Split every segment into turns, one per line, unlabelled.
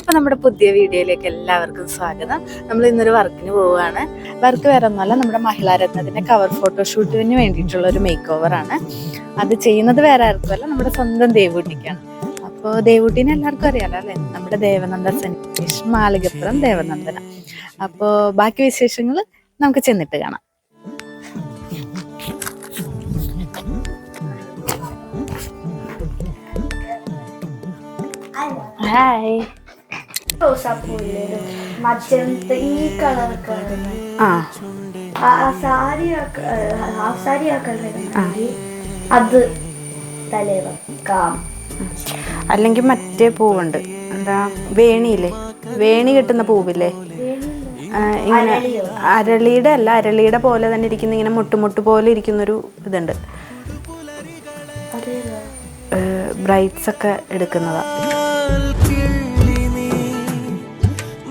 അപ്പോൾ നമ്മുടെ പുതിയ വീഡിയോയിലേക്ക് എല്ലാവർക്കും സ്വാഗതം. നമ്മൾ ഇന്നൊരു വർക്കിന് പോവുകയാണ്. വർക്ക് വേറെ ഒന്നുമല്ല, നമ്മുടെ മഹിളാരത്നത്തിൻ്റെ കവർ ഫോട്ടോഷൂട്ടിന് വേണ്ടിയിട്ടുള്ള ഒരു മേക്ക് ഓവറാണ്. അത് ചെയ്യുന്നത് വേറെ ആർക്കുമല്ല, നമ്മുടെ സ്വന്തം ദേവൂട്ടിക്കാണ്. അപ്പോൾ ദേവൂട്ടിനെ എല്ലാവർക്കും അറിയാലോ അല്ലേ, നമ്മുടെ ദേവനന്ദ സനീഷ് മാളികപ്പുറം ദേവനന്ദന. അപ്പോൾ ബാക്കി വിശേഷങ്ങൾ നമുക്ക് ചെന്നിട്ട് കാണാം. ഹായ്.
മജന്ത ഈ കളറൊക്കെ സാരി ഹാഫ് സാരി അത് തലേ വെക്കാം.
അല്ലെങ്കിൽ മറ്റേ പൂവുണ്ട്, എന്താ വേണിയില്ലേ, വേണി കിട്ടുന്ന പൂവില്ലേ, ഇങ്ങനെ അരളിയുടെ അല്ല, അരളിയുടെ പോലെ തന്നെ ഇരിക്കുന്ന ഇങ്ങനെ മുട്ടുമുട്ട് പോലെ ഇരിക്കുന്നൊരു ഇതുണ്ട്, ബ്രൈറ്റ്സ് ഒക്കെ എടുക്കുന്നതാ.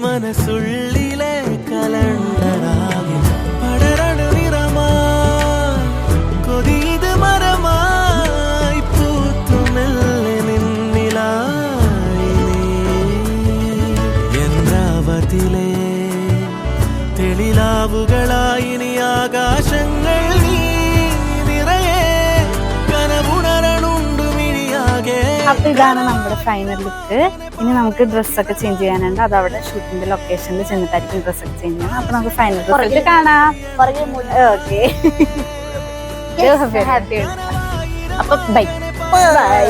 മനസ്സുള്ളിലെ കലണ്ടറാകെ പടരണ നിറമാ കൊതിത് മരമായി പൂത്തുമെല്ലെ നിന്നിലായി യന്ത്രാവതിലെ തെളിലാവുകളായി നീ ആകാശങ്ങൾ നീ നിറയെ കനവുണരണുണ്ടു മിഴിയാകെ.
അപ്പൊ ഇതാണ് നമ്മുടെ ഫൈനൽ ലുക്ക്. ഇനി നമുക്ക് ഡ്രസ്സൊക്കെ ചേഞ്ച് ചെയ്യാനുണ്ട്. അത് അവിടെ ഷൂട്ടിന്റെ ലൊക്കേഷനിൽ ചെന്നിട്ടായിരിക്കും ഡ്രസ്സൊക്കെ ചേഞ്ച് ചെയ്യണം. അപ്പൊ നമുക്ക് ഫൈനൽ റിസൾട്ട് കാണാം. Okay, happy. അപ്പൊ ബൈ ബൈ.